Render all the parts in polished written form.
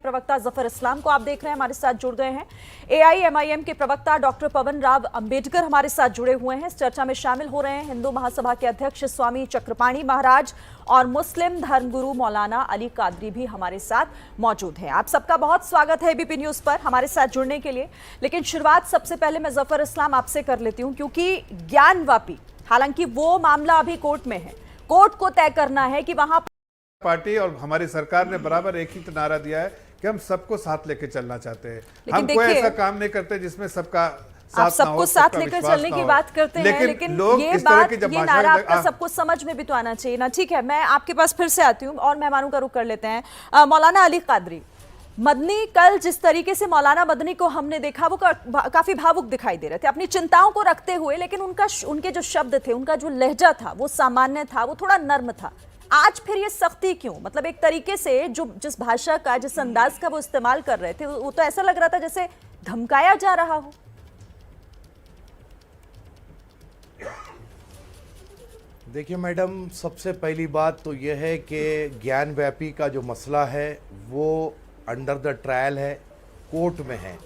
प्रवक्ता जफर इस्लाम को आप देख रहे हैं, हमारे साथ जुड़ गए हैं। एआईएमआईएम के प्रवक्ता डॉक्टर पवन राव अंबेडकर हमारे साथ जुड़े हुए हैं, इस चर्चा में शामिल हो रहे हैं। हिंदू महासभा के अध्यक्ष स्वामी चक्रपाणी महाराज और मुस्लिम धर्मगुरु मौलाना अली कादरी भी हमारे साथ मौजूद हैं। आप सबका बहुत स्वागत है एबीपी न्यूज पर हमारे साथ जुड़ने के लिए। लेकिन शुरुआत सबसे पहले मैं जफर इस्लाम आपसे कर लेती हूँ, क्योंकि ज्ञानवापी, हालांकि वो मामला अभी कोर्ट में है, कोर्ट को तय करना है कि वहां पार्टी और हमारी सरकार ने बराबर एक ही नारा दिया है कि हम सबको साथ लेके चलना चाहते हैं। हम कोई ऐसा काम नहीं करते जिसमें सबका आप सबको साथ लेकर चलने की बात करते हैं, लेकिन ये बात, ये नारा आपका सबको समझ में भी तो आना चाहिए ना। ठीक है, मैं आपके पास फिर से आती हूँ और मेहमानों का रुख कर लेते हैं। मौलाना अली कादरी मदनी, कल जिस तरीके से मौलाना मदनी को हमने देखा वो काफी भावुक दिखाई दे रहे थे अपनी चिंताओं को रखते हुए, लेकिन उनके जो शब्द थे, उनका जो लहजा था वो सामान्य था, वो थोड़ा नर्म था। आज फिर ये सख्ती क्यों? मतलब एक तरीके से जो जिस भाषा का, जिस अंदाज का वो इस्तेमाल कर रहे थे, वो तो ऐसा लग रहा था जैसे धमकाया जा रहा हो। देखिए मैडम, सबसे पहली बात तो यह है कि ज्ञानव्यापी का जो मसला है वो अंडर द ट्रायल है, कोर्ट में है।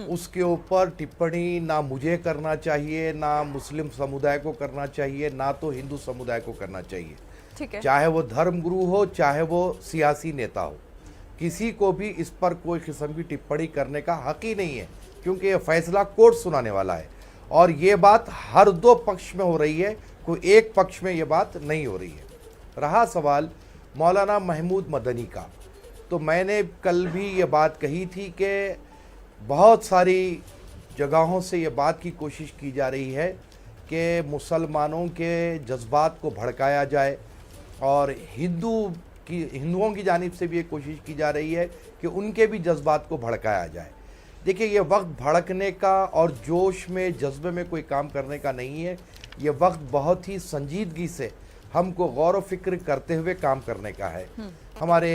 उसके ऊपर टिप्पणी ना मुझे करना चाहिए, ना मुस्लिम समुदाय को करना चाहिए, ना तो हिंदू समुदाय को करना चाहिए। ठीक है। चाहे वो धर्मगुरु हो, चाहे वो सियासी नेता हो, किसी को भी इस पर कोई किस्म की टिप्पणी करने का हक ही नहीं है, क्योंकि ये फैसला कोर्ट सुनाने वाला है। और ये बात हर दो पक्ष में हो रही है, कोई एक पक्ष में ये बात नहीं हो रही है। रहा सवाल मौलाना महमूद मदनी का, तो मैंने कल भी ये बात कही थी कि बहुत सारी जगहों से ये बात की कोशिश की जा रही है कि मुसलमानों के जज्बात को भड़काया जाए, और हिंदुओं की जानिब से भी ये कोशिश की जा रही है कि उनके भी जज्बात को भड़काया जाए। देखिए, ये वक्त भड़कने का और जोश में, जज्बे में कोई काम करने का नहीं है। ये वक्त बहुत ही संजीदगी से हमको गौर व फिक्र करते हुए काम करने का है। हमारे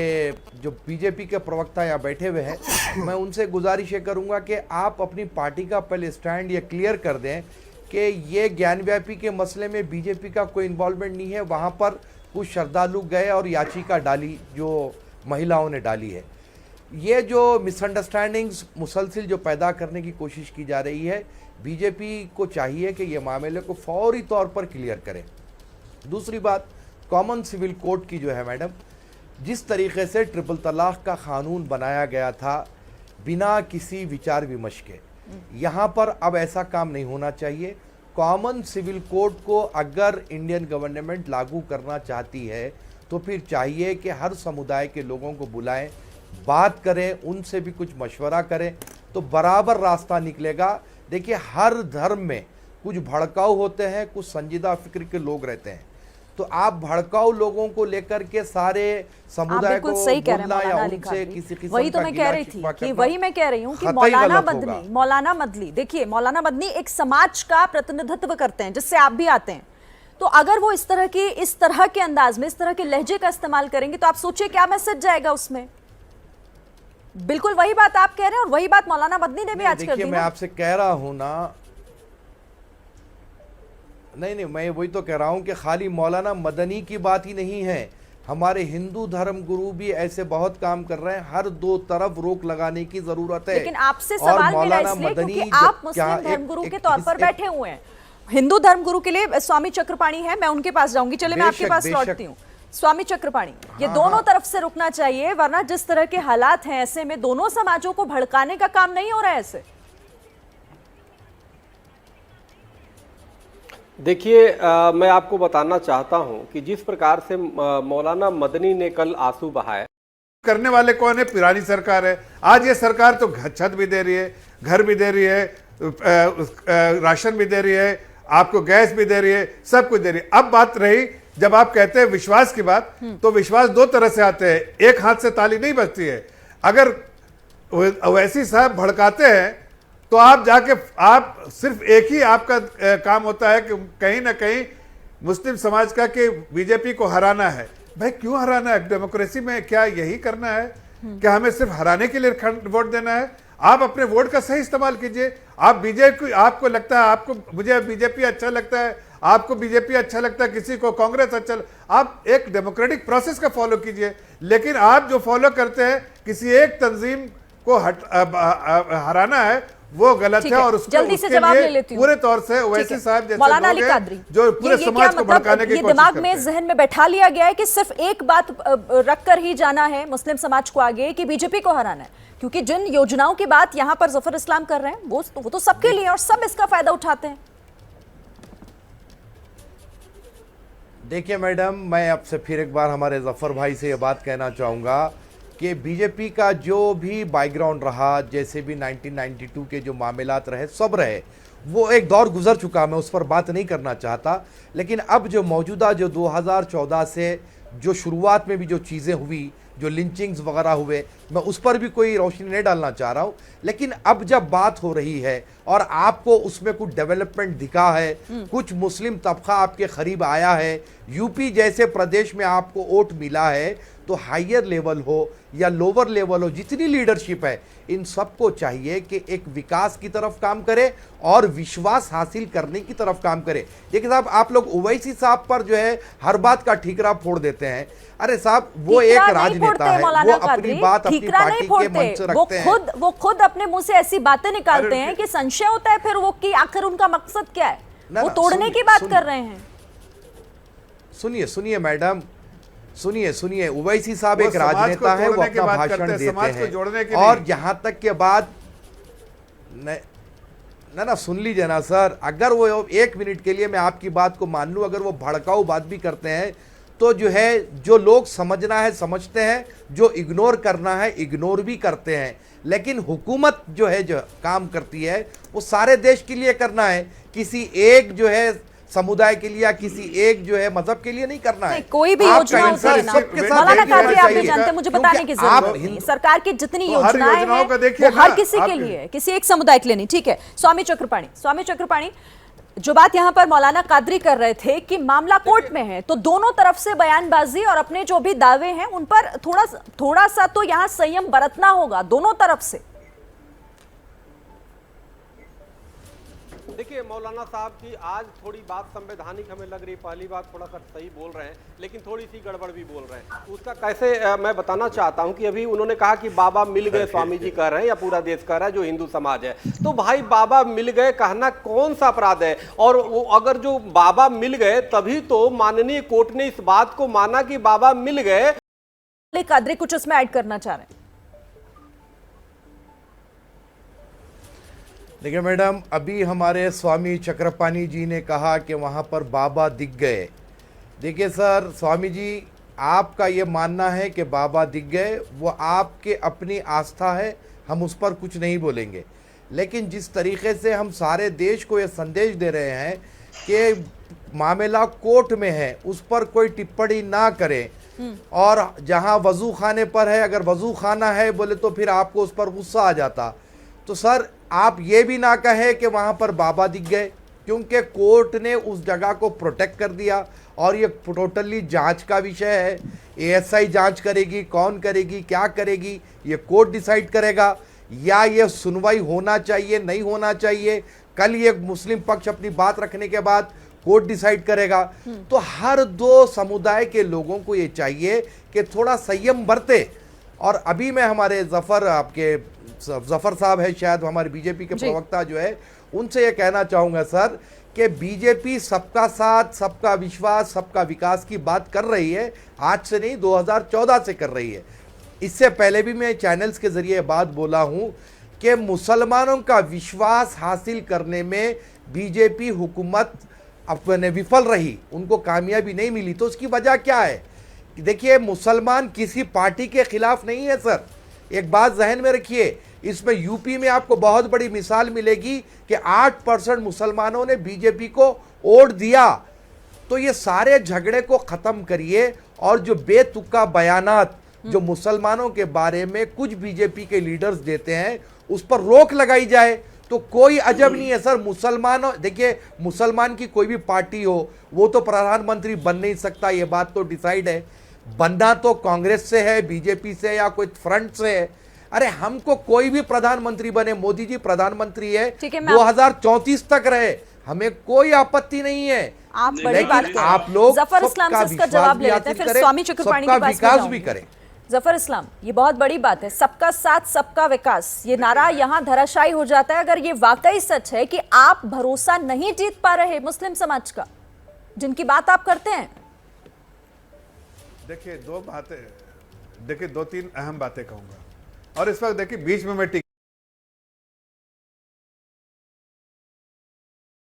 जो बीजेपी के प्रवक्ता यहाँ बैठे हुए हैं, मैं उनसे गुजारिश ये करूँगा कि आप अपनी पार्टी का पहले स्टैंड ये क्लियर कर दें कि ये ज्ञानव्यापी के मसले में बीजेपी का कोई इन्वॉल्वमेंट नहीं है। वहाँ पर कुछ श्रद्धालु गए और याचिका डाली जो महिलाओं ने डाली है। ये जो मिसअंडरस्टैंडिंग्स मुसलसिल जो पैदा करने की कोशिश की जा रही है, बीजेपी को चाहिए कि ये मामले को फौरी तौर पर क्लियर करें। दूसरी बात, कॉमन सिविल कोड की जो है मैडम, जिस तरीके से ट्रिपल तलाक का कानून बनाया गया था बिना किसी विचार विमर्श के, यहाँ पर अब ऐसा काम नहीं होना चाहिए। कॉमन सिविल कोड को अगर इंडियन गवर्नमेंट लागू करना चाहती है तो फिर चाहिए कि हर समुदाय के लोगों को बुलाएं, बात करें, उनसे भी कुछ मशवरा करें, तो बराबर रास्ता निकलेगा। देखिए, हर धर्म में कुछ भड़काऊ होते हैं, कुछ संजीदा फिक्र के लोग रहते हैं। तो आप भड़काऊ लोगों को लेकर के सारे समुदाय को बोलना या उनसे किसी किस्म वही तो मैं कह रही थी कि वही मैं कह रही हूँ कि मौलाना मदनी, देखिए मौलाना मदनी एक समाज का प्रतिनिधित्व करते हैं जिससे आप भी आते हैं। तो अगर वो इस तरह के अंदाज में, इस तरह के लहजे का इस्तेमाल करेंगे तो आप सोचिए क्या मैसेज जाएगा उसमें। बिल्कुल वही बात आप कह रहे हैं और वही बात मौलाना मदनी ने भी आज कर दी। मैं आपसे कह रहा हूं ना, नहीं, मैं वही तो कह रहा हूं कि खाली मौलाना मदनी की बात ही नहीं है, हमारे हिंदू धर्म गुरु भी ऐसे बहुत काम कर रहे हैं। हर दो तरफ रोक लगाने की जरूरत है। लेकिन आपसे सवाल मेरा इसलिए क्योंकि आप मुस्लिम धर्मगुरु के तौर पर बैठे हुए हैं। हिंदू धर्मगुरु के लिए स्वामी चक्रपाणी है, मैं उनके पास जाऊंगी। चले, मैं आपके पास लौटती हूँ। स्वामी चक्रपाणी, ये दोनों तरफ से रुकना चाहिए, वरना जिस तरह के हालात हैं ऐसे में दोनों समाजों को भड़काने का काम नहीं हो रहा है ऐसे। देखिए, मैं आपको बताना चाहता हूं कि जिस प्रकार से मौलाना मदनी ने कल आंसू बहाए, करने वाले कौन है? पुरानी सरकार है। आज ये सरकार तो छत भी दे रही है, घर भी दे रही है, राशन भी दे रही है, आपको गैस भी दे रही है, सब कुछ दे रही है। अब बात रही, जब आप कहते हैं विश्वास की बात, तो विश्वास दो तरह से आते हैं, एक हाथ से ताली नहीं बजती है। अगर वैसी साहब भड़काते हैं तो आप जाके, आप सिर्फ एक ही आपका काम होता है कि कहीं ना कहीं मुस्लिम समाज का कि बीजेपी को हराना है। भाई क्यों हराना है? डेमोक्रेसी में क्या यही करना है? क्या हमें सिर्फ हराने के लिए वोट देना है? आप अपने वोट का सही इस्तेमाल कीजिए। आप बीजेपी, आपको लगता है, आपको, मुझे बीजेपी अच्छा लगता है, आपको बीजेपी अच्छा लगता है, किसी को कांग्रेस अच्छा, आप एक डेमोक्रेटिक प्रोसेस का फॉलो कीजिए। लेकिन आप जो फॉलो करते हैं किसी एक तंजीम को हराना है वो गलत है। और जल्दी से जवाब ले लेती हूं। पूरे तौर से ओवैसी साहब जैसे मौलाना लोग अली कादरी हैं जो पूरे समाज को भड़काने की कोशिश करते दिमाग हैं। में जहन में बैठा लिया गया है कि सिर्फ एक बात रखकर ही जाना है मुस्लिम समाज को आगे कि बीजेपी को हराना है, क्योंकि जिन योजनाओं की बात यहां पर जफर इस्लाम कर रहे हैं वो तो सबके लिए और सब इसका फायदा उठाते हैं। देखिए मैडम, मैं आपसे फिर एक बार हमारे जफर भाई से ये बात कहना चाहूँगा कि बीजेपी का जो भी बैकग्राउंड रहा, जैसे भी 1992 के जो मामलात रहे सब रहे, वो एक दौर गुजर चुका, मैं उस पर बात नहीं करना चाहता। लेकिन अब जो मौजूदा जो 2014 से जो शुरुआत में भी जो चीज़ें हुई, जो लिंचिंग्स वगैरह हुए, मैं उस पर भी कोई रोशनी नहीं डालना चाह रहा हूँ। लेकिन अब जब बात हो रही है और आपको उसमें कुछ डेवलपमेंट दिखा है, कुछ मुस्लिम तबका आपके करीब आया है, यूपी जैसे प्रदेश में आपको वोट मिला है, तो हायर लेवल हो या लोअर लेवल हो, जितनी लीडरशिप है, इन सबको चाहिए कि एक विकास की तरफ काम करे और विश्वास हासिल करने की तरफ काम करे। देखिए साहब, आप लोग ओवैसी साहब पर जो है हर बात का ठीकरा फोड़ देते हैं। अरे साहब, वो एक राजनेता है, वो अपनी बात अपनी पार्टी के मंच से रखते हैं। वो खुद अपने मुंह से ऐसी बातें निकालते हैं कि संशय होता है फिर वो कि आखिर उनका मकसद क्या है। वो तोड़ने की बात कर रहे हैं। सुनिए मैडम, सुनिए, ओवैसी साहब एक राजनेता है, वो अपना भाषण देते हैं। और जहां तक के बाद ना सुन लीजिए ना सर, अगर वो 1 मिनट के लिए मैं आपकी बात को मान लूं, अगर वो भड़काऊ बात भी करते हैं तो जो है, जो लोग समझना है समझते हैं, जो इग्नोर करना है इग्नोर भी करते हैं। लेकिन हुकूमत जो है, जो काम करती है, वो सारे देश के लिए करना है, किसी एक जो है समुदाय के लिए या किसी एक जो है मजहब के लिए नहीं करना है। कोई भी योजना मौलाना कादरी, आप भी जानते हैं, मुझे बताने की जरूरत नहीं। सरकार की जितनी योजनाएं हैं वो हर किसी के लिए है, किसी एक समुदाय के लिए नहीं। ठीक है, स्वामी चक्रपाणी, जो बात यहां पर मौलाना कादरी कर रहे थे कि मामला कोर्ट में है, तो दोनों तरफ से बयानबाजी और अपने जो भी दावे हैं उन पर थोड़ा सा तो यहां संयम बरतना होगा दोनों तरफ से। देखिए मौलाना साहब की आज थोड़ी बात संवैधानिक हमें लग रही, पहली बात थोड़ा सा सही बोल रहे हैं, लेकिन थोड़ी सी गड़बड़ भी बोल रहे हैं। उसका कैसे मैं बताना चाहता हूं कि अभी उन्होंने कहा कि बाबा मिल गए, स्वामी जी कह रहे हैं या पूरा देश कह रहा है जो हिंदू समाज है, तो भाई बाबा मिल गए कहना कौन सा अपराध है? और वो अगर जो बाबा मिल गए तभी तो माननीय कोर्ट ने इस बात को माना कि बाबा मिल गए। कादरी कुछ उसमें ऐड करना चाह रहे हैं? देखिए मैडम, अभी हमारे स्वामी चक्रपाणी जी ने कहा कि वहाँ पर बाबा दिख गए। देखिए सर, स्वामी जी, आपका ये मानना है कि बाबा दिख गए, वो आपके अपनी आस्था है, हम उस पर कुछ नहीं बोलेंगे। लेकिन जिस तरीके से हम सारे देश को ये संदेश दे रहे हैं कि मामला कोर्ट में है, उस पर कोई टिप्पणी ना करें, और जहाँ वजू खाने पर है, अगर वजू खाना है बोले तो फिर आपको उस पर गुस्सा आ जाता, तो सर आप ये भी ना कहें कि वहाँ पर बाबा दिख गए, क्योंकि कोर्ट ने उस जगह को प्रोटेक्ट कर दिया और ये टोटली जांच का विषय है। एएसआई जांच करेगी, कौन करेगी, क्या करेगी, ये कोर्ट डिसाइड करेगा, या ये सुनवाई होना चाहिए नहीं होना चाहिए, कल ये मुस्लिम पक्ष अपनी बात रखने के बाद कोर्ट डिसाइड करेगा। तो हर दो समुदाय के लोगों को ये चाहिए कि थोड़ा संयम बरते। और अभी मैं हमारे जफर साहब है, शायद हमारे बीजेपी के प्रवक्ता जो है, उनसे ये कहना चाहूँगा सर कि बीजेपी सबका साथ, सबका विश्वास, सबका विकास की बात कर रही है, आज से नहीं 2014 से कर रही है। इससे पहले भी मैं चैनल्स के जरिए बात बोला हूँ कि मुसलमानों का विश्वास हासिल करने में बीजेपी हुकूमत अपने विफल रही, उनको कामयाबी नहीं मिली। तो उसकी वजह क्या है? देखिए, मुसलमान किसी पार्टी के खिलाफ नहीं है सर, एक बात जहन में रखिए। इसमें यूपी में आपको बहुत बड़ी मिसाल मिलेगी कि 8% मुसलमानों ने बीजेपी को वोट दिया। तो ये सारे झगड़े को ख़त्म करिए और जो बेतुका बयानात जो मुसलमानों के बारे में कुछ बीजेपी के लीडर्स देते हैं, उस पर रोक लगाई जाए तो कोई अजब नहीं है सर। मुसलमानों, देखिए, मुसलमान की कोई भी पार्टी हो, वो तो प्रधानमंत्री बन नहीं सकता, ये बात तो डिसाइड है। बनना तो कांग्रेस से है, बीजेपी से या कोई फ्रंट से है। अरे हमको कोई भी प्रधानमंत्री बने, मोदी जी प्रधानमंत्री है 2034 तक रहे, हमें कोई आपत्ति नहीं है। आप बड़ी बात आप लोग जफर इस्लाम से इसका जवाब ले लेते हैं, फिर स्वामी चक्रपाणी के पास विकास भी करें। जफर इस्लाम, ये बहुत बड़ी बात है, सबका साथ सबका विकास, ये नारा यहां धराशायी हो जाता है अगर ये वाकई सच है कि आप भरोसा नहीं जीत पा रहे मुस्लिम समाज का, जिनकी बात आप करते हैं। देखिए दो तीन अहम बातें कहूंगा, और इस वक्त देखिए बीच में मैं